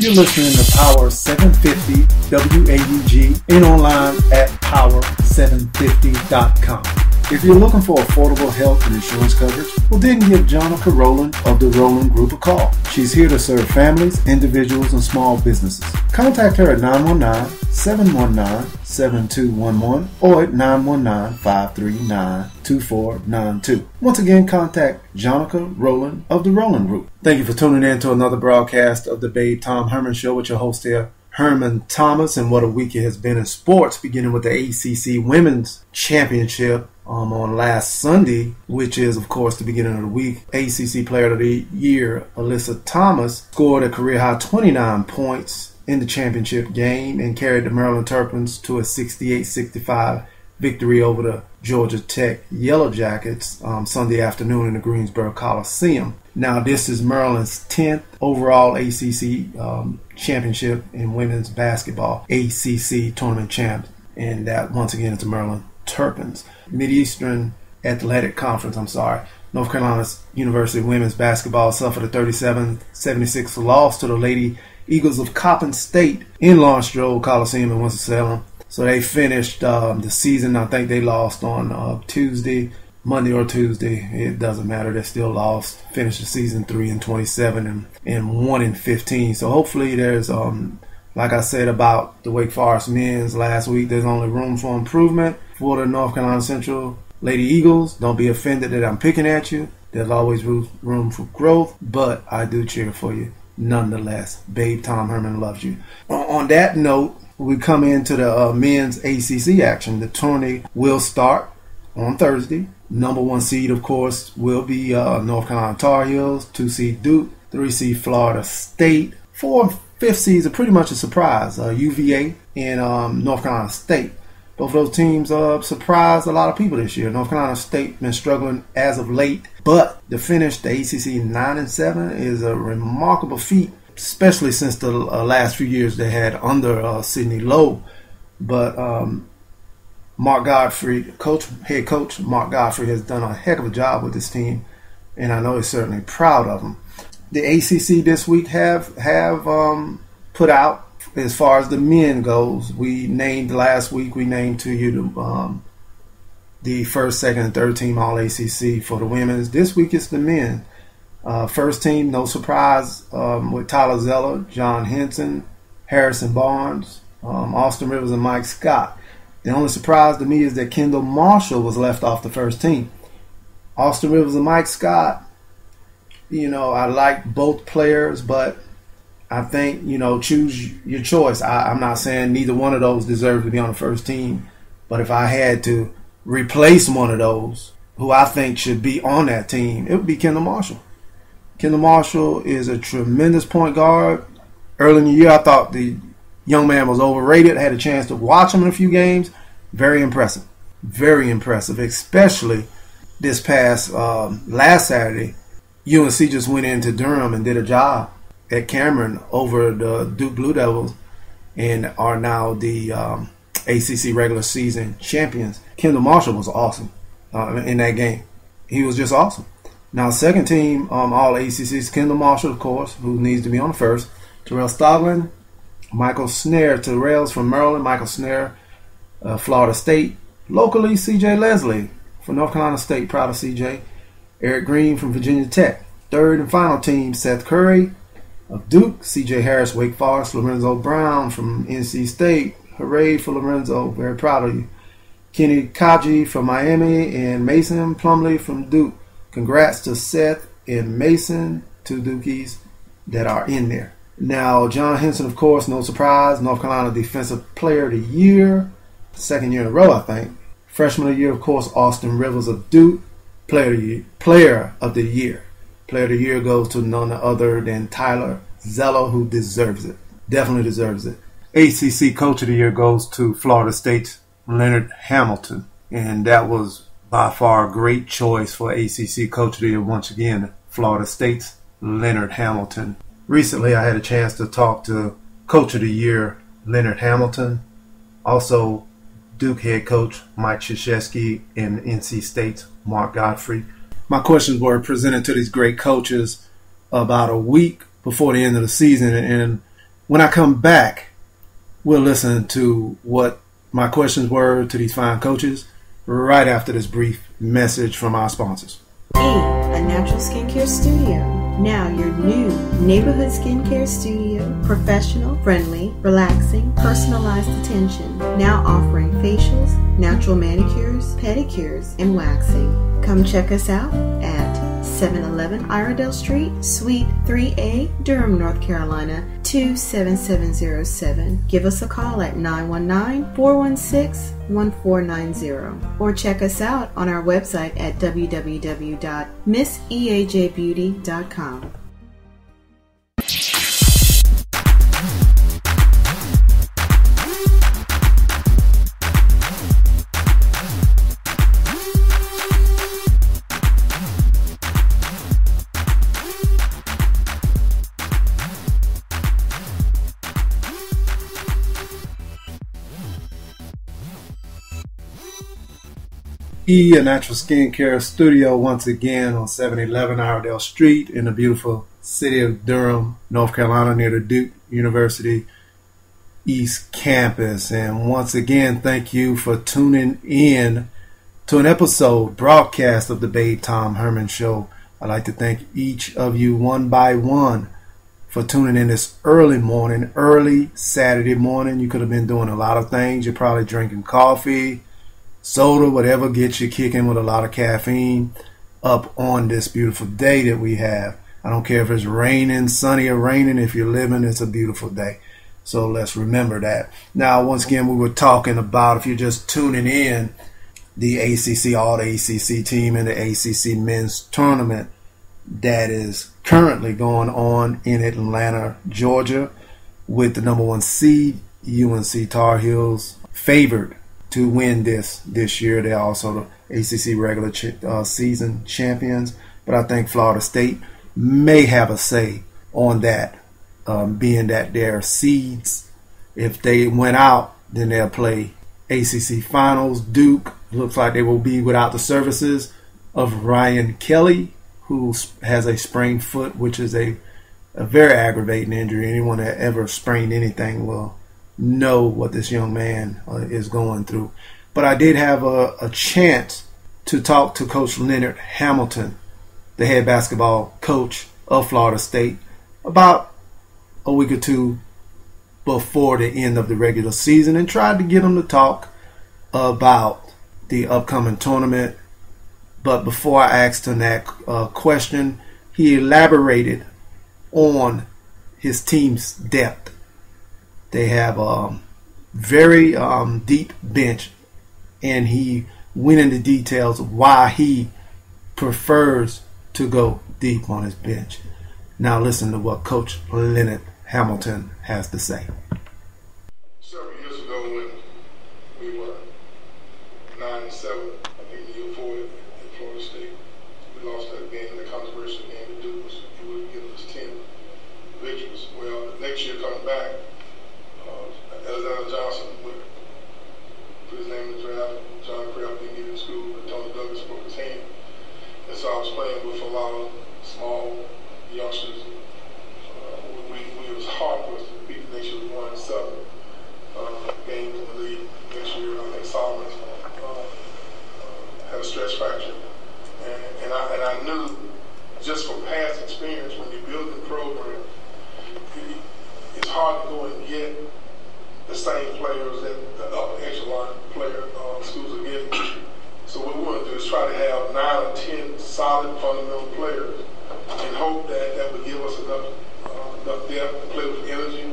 You're listening to Power 750 WAUG and online at power750.com. If you're looking for affordable health and insurance coverage, well then give Jonica Rowland of the Rowland Group a call. She's here to serve families, individuals, and small businesses. Contact her at 919-719-7211 or at 919-539-2492. Once again, contact Jonica Rowland of the Rowland Group. Thank you for tuning in to another broadcast of the Babethomherman Show with your host here, Herman Thomas. And what a week it has been in sports, beginning with the ACC Women's Championship on last Sunday, which is, of course, the beginning of the week. ACC Player of the Year, Alyssa Thomas, scored a career-high 29 points in the championship game and carried the Maryland Terrapins to a 68-65 victory over the Georgia Tech Yellow Jackets Sunday afternoon in the Greensboro Coliseum. Now, this is Maryland's 10th overall ACC championship in women's basketball, ACC tournament champs, and that, once again, is the Maryland Terrapins. Mid-Eastern Athletic Conference, North Carolina University women's basketball suffered a 37-76 loss to the Lady Eagles of Coppin State in Lawrence Stroll Coliseum in Winston-Salem. So they finished the season, I think they lost on Monday or Tuesday. It doesn't matter. They still lost. Finished the season 3-27 and 1-15. So hopefully there's, like I said about the Wake Forest men's last week, there's only room for improvement for the North Carolina Central Lady Eagles. Don't be offended that I'm picking at you. There's always room for growth, but I do cheer for you nonetheless. Babethomherman loves you. On that note, we come into the men's ACC action. The tourney will start on Thursday. Number 1 seed, of course, will be North Carolina Tar Heels. 2 seed Duke. 3 seed Florida State. 4 and 5th seeds are pretty much a surprise. UVA and North Carolina State. Both of those teams surprised a lot of people this year. North Carolina State been struggling as of late, but to finish the ACC 9-7 is a remarkable feat, especially since the last few years they had under Sidney Lowe. But Mark Godfrey, head coach Mark Godfrey, has done a heck of a job with this team, and I know he's certainly proud of them. The ACC this week have put out, as far as the men goes, we named to you the first, second, and third team All ACC for the women's. This week it's the men. First team, no surprise, with Tyler Zeller, John Henson, Harrison Barnes, Austin Rivers, and Mike Scott. The only surprise to me is that Kendall Marshall was left off the first team. Austin Rivers and Mike Scott, I like both players, but I think, choose your choice. I'm not saying neither one of those deserve to be on the first team, but if I had to replace one of those who I think should be on that team, it would be Kendall Marshall. Kendall Marshall is a tremendous point guard. Early in the year, I thought the young man was overrated. I had a chance to watch him in a few games. Very impressive. Very impressive, especially this past last Saturday. UNC just went into Durham and did a job at Cameron over the Duke Blue Devils and are now the ACC regular season champions. Kendall Marshall was awesome in that game. He was just awesome. Now, second team All ACC is Kendall Marshall, of course, who needs to be on the first. Terrell Stoglin, Michael Snare. Terrell's from Maryland. Michael Snare, Florida State. Locally, C.J. Leslie from North Carolina State. Proud of C.J. Eric Green from Virginia Tech. Third and final team, Seth Curry of Duke, C.J. Harris, Wake Forest, Lorenzo Brown from NC State. Hooray for Lorenzo. Very proud of you. Kenny Kaji from Miami and Mason Plumlee from Duke. Congrats to Seth and Mason, 2 Dukies that are in there. Now, John Henson, of course, no surprise, North Carolina Defensive Player of the Year. Second year in a row, I think. Freshman of the Year, of course, Austin Rivers of Duke. Player of the Year. Player of the Year goes to none other than Tyler Zeller, who deserves it. Definitely deserves it. ACC Coach of the Year goes to Florida State's Leonard Hamilton. And that was by far a great choice for ACC Coach of the Year. Once again, Florida State's Leonard Hamilton. Recently, I had a chance to talk to Coach of the Year Leonard Hamilton. Also, Duke head coach Mike Krzyzewski and NC State's Mark Godfrey. My questions were presented to these great coaches about a week before the end of the season, and When I come back, we'll listen to what my questions were to these fine coaches right after this brief message from our sponsors. A Natural Skincare Studio. Now your new neighborhood skincare studio. Professional, friendly, relaxing, personalized attention. Now offering facials, natural manicures, pedicures, and waxing. Come check us out at 711 Iredell Street, Suite 3A, Durham, North Carolina, 27707. Give us a call at 919-416-1490 or check us out on our website at www.misseajbeauty.com. A Natural Skincare Studio once again on 711 Iredell Street in the beautiful city of Durham, North Carolina, near the Duke University East Campus. And once again, thank you for tuning in to an episode broadcast of the Babethomherman Show. I'd like to thank each of you one by one for tuning in this early Saturday morning. You could have been doing a lot of things. You're probably drinking coffee, soda, whatever gets you kicking with a lot of caffeine up on this beautiful day that we have. I don't care if it's raining, sunny or raining. If you're living, it's a beautiful day. So let's remember that. Now, once again, we were talking about, if you're just tuning in, the ACC, all the ACC team and the ACC men's tournament that is currently going on in Atlanta, Georgia, with the number 1 seed, UNC Tar Heels, favored to win this year. They're also the ACC regular season champions, but I think Florida State may have a say on that, being that they're seeds. If they went out, then they'll play ACC finals. Duke looks like they will be without the services of Ryan Kelly, who has a sprained foot, which is a very aggravating injury. Anyone that ever sprained anything will know what this young man is going through. But I did have a chance to talk to Coach Leonard Hamilton, the head basketball coach of Florida State, about a week or two before the end of the regular season, and tried to get him to talk about the upcoming tournament. But before I asked him that question, he elaborated on his team's depth. They have a very deep bench, and he went into details of why he prefers to go deep on his bench. Now listen to what Coach Leonard Hamilton has to say. Several years ago when we were 9-7, I think the year before at Florida State, we lost that game, the controversial game to Duke. It would give us 10 victories. Well, next year coming back, Alexander Johnson put his name in the draft. John Kraft didn't get in school, but Tony Douglas broke his hand. And so I was playing with a lot of small youngsters. It was hard for us to beat the next year. We won 7 games in the league. Next year, I think Solomon had a stress fracture. And I knew, just from past experience, when you build a program, it's hard to go and get the same players that the upper echelon schools are getting. So what we want to do is try to have 9 or 10 solid fundamental players and hope that that would give us enough depth to play with energy,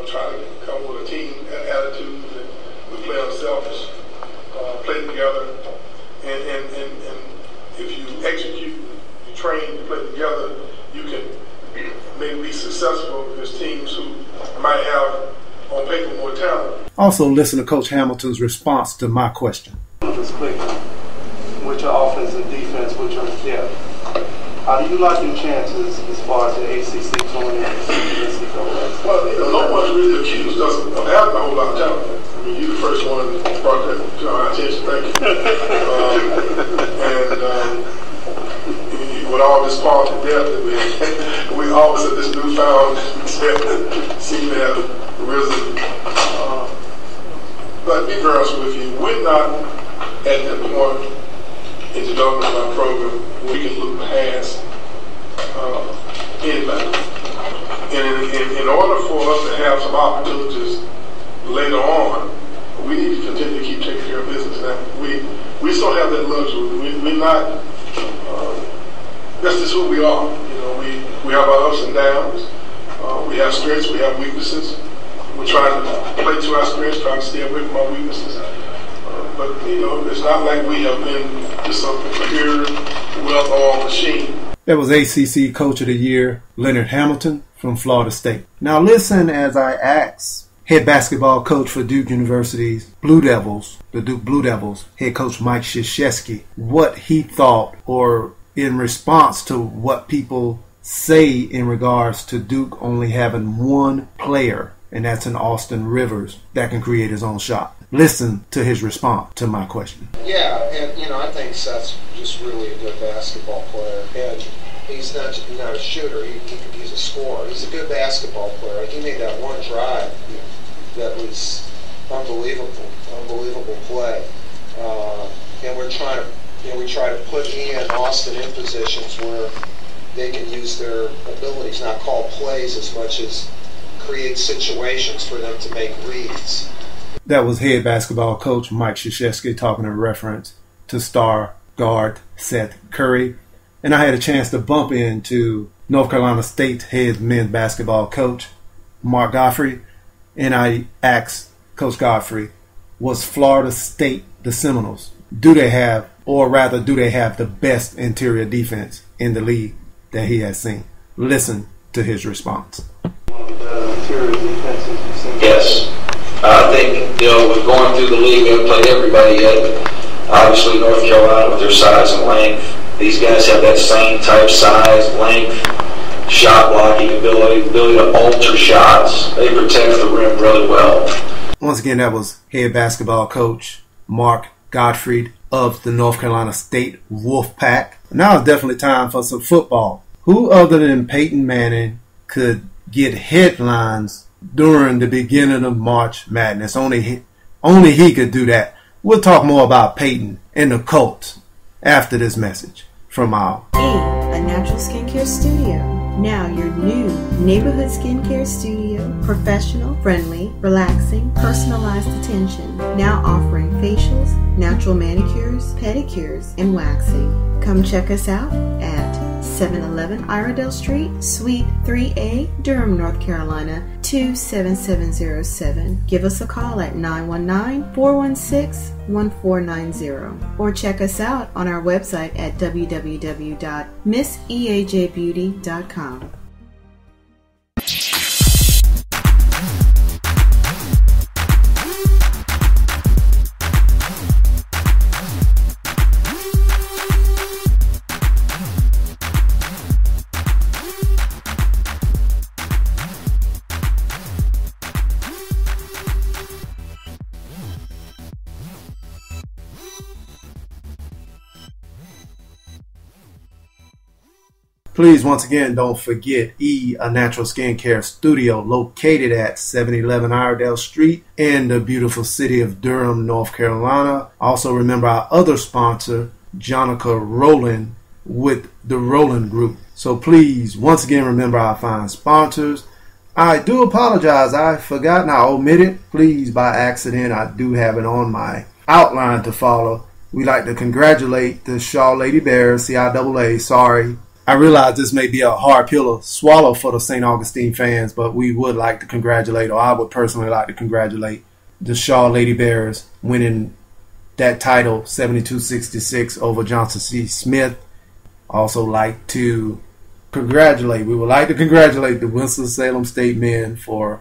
try to come with a team attitude that we play unselfish, play together, and if you execute, you train, you play together, you can maybe be successful against teams who might have on paper more talent. Also listen to Coach Hamilton's response to my question. Just quick, with your offense and defense, with your depth, how do you like your chances as far as the ACC tournament and CBS goes? Well, no one's really accused us of having a whole lot of talent. I mean, you're the first one that brought that to our attention. Thank you. And with all this quality depth that we this officer, this newfound seem to have risen. But be very honest with you, we're not at that point in the development of our program where we can look past anybody. And in order for us to have some opportunities later on, we need to continue to keep taking care of business. Now, we still have that luxury. We're not, that's just who we are. You know, we have our ups and downs. We have strengths, we have weaknesses. We're trying to play to our strengths, trying to stay away from our weaknesses. But, you know, it's not like we have been just a pure, well-oiled machine. That was ACC Coach of the Year, Leonard Hamilton from Florida State. Now listen as I ask head basketball coach for Duke University's Blue Devils, the Duke Blue Devils, head coach Mike Krzyzewski, what he thought or in response to what people say in regards to Duke only having one player, and that's in Austin Rivers, that can create his own shot. Listen to his response to my question. Yeah, and you know, I think Seth's just really a good basketball player. And he's not a shooter, he's a scorer. He's a good basketball player. He made that one drive that was unbelievable play. And we try to put Ian and Austin in positions where they can use their abilities, not call plays as much as create situations for them to make reads. That was head basketball coach Mike Krzyzewski talking in reference to star guard Seth Curry. And I had a chance to bump into North Carolina State head men's basketball coach Mark Godfrey. And I asked Coach Godfrey, was Florida State the Seminoles? Do they have the best interior defense in the league that he has seen? Listen to his response. Yes. I think, with going through the league, we haven't played everybody yet, but obviously North Carolina with their size and length, these guys have that same type size, length, shot blocking ability to alter shots. They protect the rim really well. Once again, that was head basketball coach Mark Godfrey of the North Carolina State Wolfpack. Now it's definitely time for some football. Who other than Peyton Manning could get headlines during the beginning of March Madness? Only he could do that. We'll talk more about Peyton and the Colts after this message from our A Natural Skincare Studio. Now your new neighborhood skincare studio. Professional, friendly, relaxing, personalized attention. Now offering facials, natural manicures, pedicures, and waxing. Come check us out at 711 Iredell Street, Suite 3A, Durham, North Carolina, 27707. Give us a call at 919-416-1490 or check us out on our website at www.misseajbeauty.com. Please, once again, don't forget A Natural Skincare Studio located at 711 Iredell Street in the beautiful city of Durham, North Carolina. Also remember our other sponsor, Jonica Rowland with the Rowland Group. So please, once again, remember our fine sponsors. I do apologize. I forgot and I omitted. Please, by accident, I do have it on my outline to follow. We'd like to congratulate the Shaw Lady Bears, CIAA. Sorry. I realize this may be a hard pill to swallow for the St. Augustine fans, but we would like to congratulate, or I would personally like to congratulate, the Shaw Lady Bears winning that title 72-66 over Johnson C. Smith. Also like to congratulate, we would like to congratulate the Winston-Salem State men for